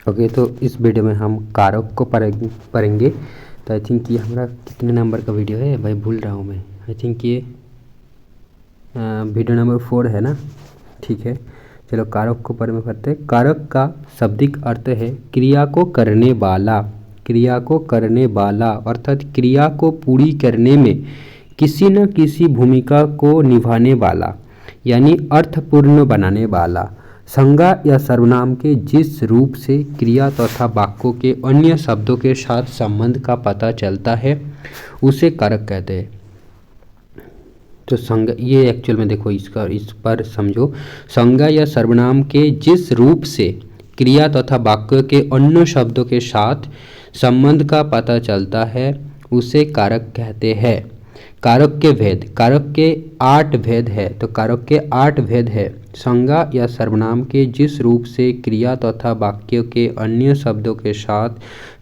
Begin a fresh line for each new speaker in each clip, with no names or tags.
Okay, तो इस video में हम कारक को पढ़ेंगे। तो आई थिंक ये हमारा कितने नंबर का वीडियो है भाई, भूल रहा हूँ मैं। आई थिंक ये वीडियो नंबर 4 है ना। ठीक है, चलो कारक को पढ़ते हैं। कारक का शाब्दिक अर्थ है क्रिया को करने वाला। क्रिया को करने वाला अर्थात क्रिया को पूरी करने में किसी न किसी भूमिका को निभाने वाला, यानी अर्थपूर्ण बनाने वाला। संज्ञा या सर्वनाम के जिस रूप से क्रिया तथा वाक्यों के अन्य शब्दों के साथ संबंध का पता चलता है उसे कारक कहते हैं। तो संज्ञा, ये एक्चुअल में देखो इस पर समझो। संज्ञा या सर्वनाम के जिस रूप से क्रिया तथा वाक्य के अन्य शब्दों के साथ संबंध का पता चलता है उसे कारक कहते हैं। कारक के भेद, कारक के 8 भेद है। तो कारक के 8 भेद है। संज्ञा या सर्वनाम के जिस रूप से क्रिया तथा वाक्य के अन्य शब्दों के साथ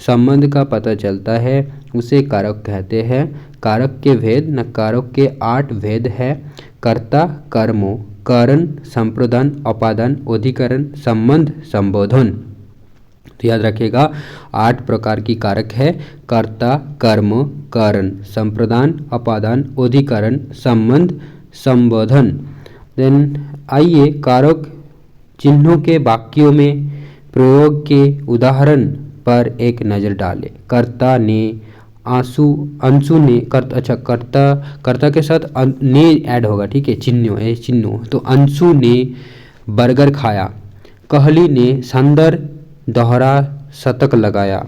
संबंध का पता चलता है उसे कारक कहते हैं। कारक के भेद न कारक के 8 भेद है। कर्ता, कर्मों, कारण, संप्रदान, अपादान, अधिकरण, संबंध, संबोधन। तो याद रखिएगा 8 प्रकार की कारक है। कर्ता, कर्म, कारण, संप्रदान, अपादान, अधिकरण, संबंध, संबोधन। देन आइए कारक चिन्हों के वाक्यों में प्रयोग के उदाहरण पर एक नज़र डालें। कर्ता ने, अंशु ने, कर्ता के साथ ने ऐड होगा, ठीक है, चिन्हों। तो अंशु ने बर्गर खाया। कहली ने संदर दोहरा शतक लगाया।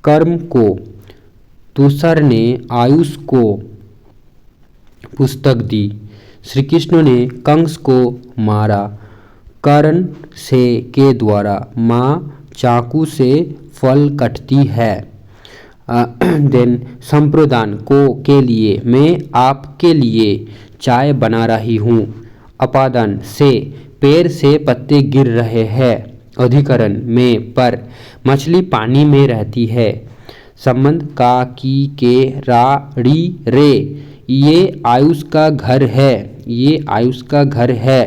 कर्म को, तुषार ने आयुष को पुस्तक दी। श्री कृष्ण ने कंस को मारा। कर्ण से के द्वारा माँ चाकू से फल काटती है। देन संप्रदान को के लिए मैं आपके लिए चाय बना रही हूँ। अपादान से पेड़ से पत्ते गिर रहे हैं। अधिकरण में पर मछली पानी में रहती है। संबंध का, की, के, रा, री, रे, ये आयुष का घर है। ये आयुष का घर है।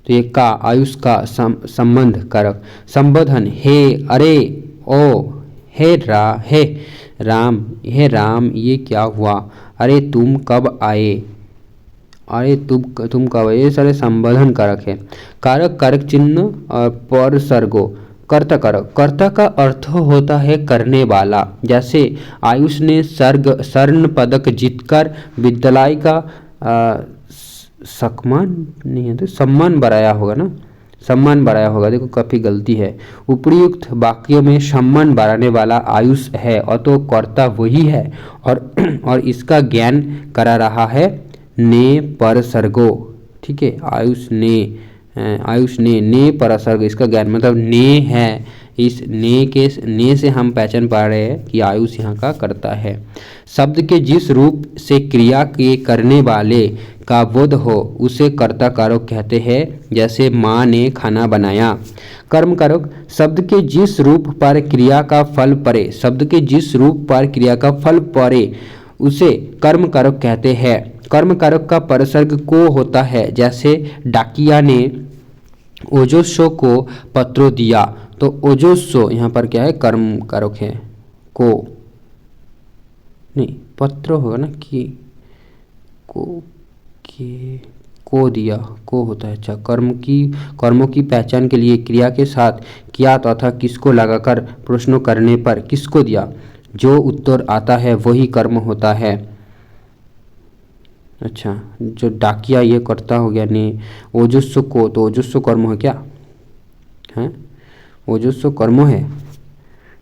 तो ये का आयुष का संबंध कारक। संबोधन हे, अरे, ओ, हे राम, हे राम ये क्या हुआ। अरे तुम कब आए। अरे तुम कब आए। ये सारे संबोधन कारक है। कारक, कारक चिन्ह और पर सर्गो। कर्ता कारक, कर्ता का अर्थ होता है करने वाला। जैसे आयुष ने स्वर्ण पदक जीतकर विद्यालय का सम्मान बढ़ाया होगा ना, सम्मान बढ़ाया होगा। देखो काफ़ी गलती है। उपयुक्त वाक्यों में सम्मान बढ़ाने वाला आयुष है और तो कर्ता वही है और इसका ज्ञान करा रहा है ने पर सर्गो। ठीक है, आयुष ने पर सर्ग, इसका ज्ञान मतलब ने है। इस ने से हम पहचान पा रहे हैं कि आयुष यहाँ का कर्ता है। शब्द के जिस रूप से क्रिया के करने वाले का बोध हो उसे कर्ता कारक कहते हैं। जैसे माँ ने खाना बनाया। कर्म कारक, शब्द के जिस रूप पर क्रिया का फल पड़े, शब्द के जिस रूप पर क्रिया का फल पड़े उसे कर्म कारक कहते हैं। कर्म कारक का परसर्ग को होता है। जैसे डाकिया ने ओजस्व को पत्र दिया। तो ओजस्व यहाँ पर क्या है, कर्म कारक है। को नहीं, पत्र होगा ना, कि को दिया, को होता है। अच्छा, कर्मों की पहचान के लिए क्रिया के साथ क्या तथा किसको लगाकर प्रश्न करने पर किसको दिया जो उत्तर आता है वही कर्म होता है। अच्छा, जो डाकिया ये कर्ता हो गया ने। ओजस्व को, तो ओजस्व कर्म है क्या है, ओजस्व कर्म है।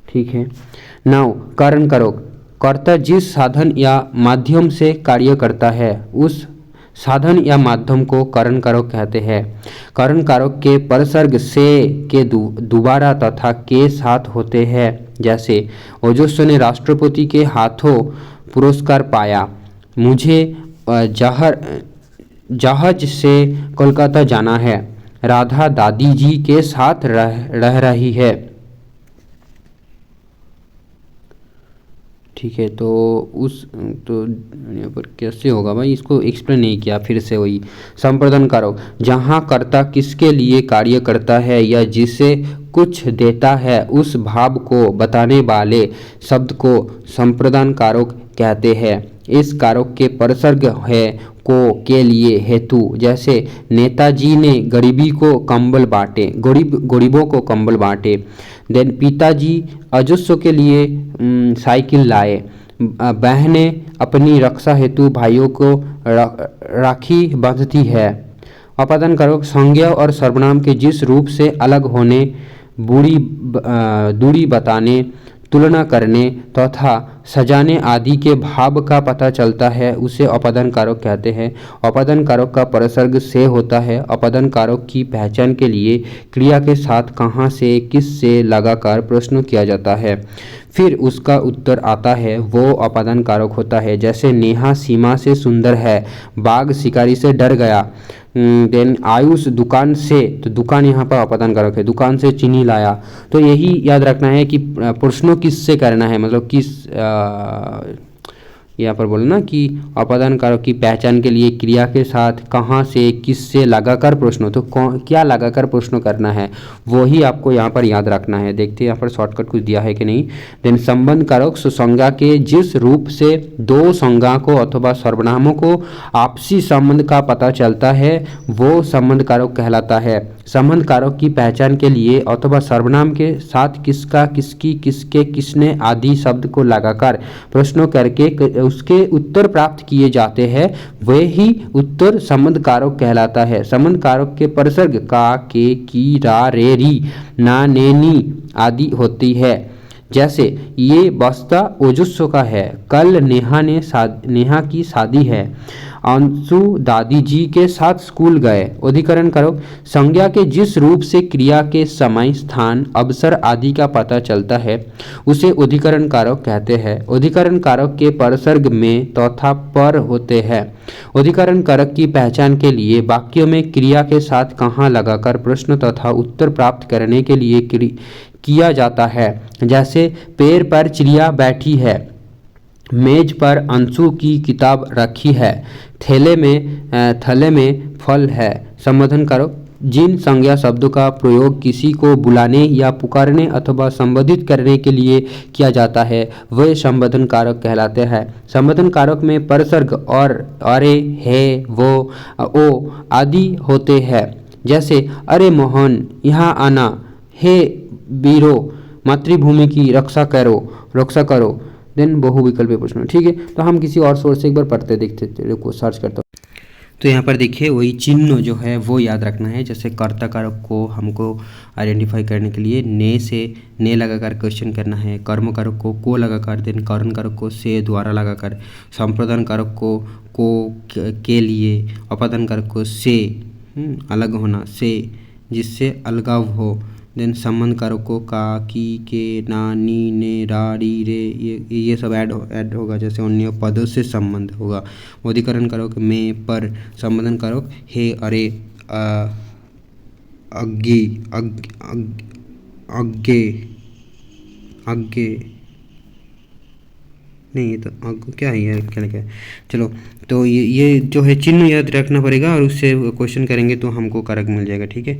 ठीक है। नाउ कारण कारक, कर्ता जिस साधन या माध्यम से कार्य करता है उस साधन या माध्यम को कारण कारक कहते हैं। कारण कारक के परसर्ग से के दोबारा तथा के साथ होते हैं। जैसे ओजस्व ने राष्ट्रपति के हाथों पुरस्कार पाया। मुझे जहाज से कोलकाता जाना है। राधा दादी जी के साथ रह रही है। ठीक है। तो यहाँ पर कैसे होगा भाई, इसको एक्सप्लेन नहीं किया, फिर से वही संप्रदान कारक, जहाँ कर्ता किसके लिए कार्य करता है या जिसे कुछ देता है उस भाव को बताने वाले शब्द को संप्रदान कारक कहते हैं। इस कारक के परसर्ग है को के लिए हेतु, जैसे नेताजी ने गरीबी को कंबल बांटे, गरीबों को कंबल बांटे। देन पिताजी अजुस्सों के लिए साइकिल लाए। बहनें अपनी रक्षा हेतु भाइयों को राखी बांधती है। अपादान कारक संज्ञा और सर्वनाम के जिस रूप से अलग होने, दूरी बताने, तुलना करने तथा सजाने आदि के भाव का पता चलता है उसे अपादान कारक कहते हैं। अपादान कारक का परसर्ग से होता है। अपादान कारक की पहचान के लिए क्रिया के साथ कहाँ से, किस से लगाकर प्रश्न किया जाता है, फिर उसका उत्तर आता है, वो अपादान कारक होता है। जैसे नेहा सीमा से सुंदर है, बाघ शिकारी से डर गया। देन आयुष दुकान से, तो दुकान यहाँ पर अपादान कारक है, दुकान से चीनी लाया। तो यही याद रखना है कि प्रश्नों किससे करना है, मतलब किस यहाँ पर बोलना कि अपादान कारक की पहचान के लिए क्रिया के साथ कहाँ से, किससे लगाकर प्रश्न, तो क्या लगाकर प्रश्न करना है वो ही आपको यहाँ पर याद रखना है। देखते हैं यहाँ पर शॉर्टकट कुछ दिया है कि नहीं। देन संबंध कारक संज्ञा के जिस रूप से दो संज्ञा को अथवा सर्वनामों को आपसी संबंध का पता चलता है वो संबंध कारक कहलाता है। संबंध कारक की पहचान के लिए अथवा सर्वनाम के साथ किसका, किसकी, किसके, किसने आदि शब्द को लगाकर प्रश्नों करके उसके उत्तर प्राप्त किए जाते हैं, वे ही उत्तर संबंध कारक कहलाता है। संबंध कारक के परसर्ग का, के, की, रा, रे, री, ना, ने, नी आदि होती है। जैसे ये बस्ता ओजस्व का है, कल नेहा की शादी है, अंशु दादी जी के साथ स्कूल गए। अधिकरण कारक संज्ञा के जिस रूप से क्रिया के समय, स्थान, अवसर आदि का पता चलता है उसे अधिकरण कारक कहते हैं। अधिकरण कारक के परसर्ग में तथा पर होते हैं। अधिकरण कारक की पहचान के लिए वाक्यों में क्रिया के साथ कहाँ लगाकर प्रश्न तथा उत्तर प्राप्त करने के लिए किया जाता है। जैसे पेड़ पर चिड़िया बैठी है, मेज पर अंशु की किताब रखी है, थैले में फल है। संबोधन कारक जिन संज्ञा शब्दों का प्रयोग किसी को बुलाने या पुकारने अथवा संबोधित करने के लिए किया जाता है वे संबोधन कारक कहलाते हैं। संबोधन कारक में परसर्ग और, अरे, है, वो, ओ आदि होते हैं। जैसे अरे मोहन यहाँ आना, हे वीरो मातृभूमि की रक्षा करो। देन बहुविकल्पीय प्रश्न। ठीक है, तो हम किसी और सोर्स से एक बार पढ़ते देखते, देखो सर्च करता हूँ। तो यहाँ पर देखिए वही चिन्ह जो है वो याद रखना है। जैसे कर्ता कारक को हमको आइडेंटिफाई करने के लिए ने लगाकर क्वेश्चन करना है, कर्म कारक को लगाकर, देन करण कारक को से द्वारा लगाकर, संप्रदान कारक को के लिए, अपादान कारक को से अलग होना, से जिससे अलगाव हो, देन संबंध कारकों का, की, के, ना, नी, ने, रा, री, रे ये सब ऐड होगा। जैसे अन्य पदों से संबंध होगा। अधिकरण कारक में, पर, संबोधन कारक हे, अरे, आगे नहीं, ये तो क्या है यार, क्या चलो, तो ये जो है चिन्ह याद रखना पड़ेगा और उससे क्वेश्चन करेंगे तो हमको कारक मिल जाएगा। ठीक है,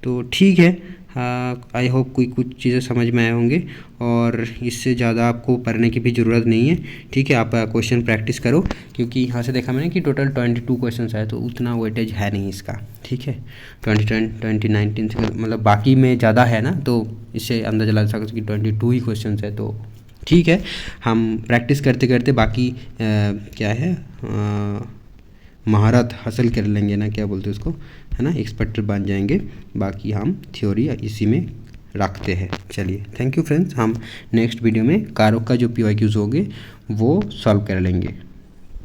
तो ठीक है, आई होप कुछ चीज़ें समझ में आए होंगे और इससे ज़्यादा आपको पढ़ने की भी ज़रूरत नहीं है। ठीक है, आप क्वेश्चन प्रैक्टिस करो, क्योंकि यहाँ से देखा मैंने कि टोटल 22 क्वेश्चन आए, तो उतना वेटेज है नहीं इसका। ठीक है, 2019 से मतलब बाकी में ज़्यादा है ना, तो इससे अंदाजा लगा सकते कि 22 ही क्वेश्चन है। तो ठीक है, हम प्रैक्टिस करते करते बाकी क्या है महारत हासिल कर लेंगे ना, क्या बोलते हैं उसको, है ना, एक्सपर्ट बन जाएंगे। बाकी हम थ्योरी इसी में रखते हैं। चलिए, थैंक यू फ्रेंड्स, हम नेक्स्ट वीडियो में कारक का जो PYQs होंगे वो सॉल्व कर लेंगे।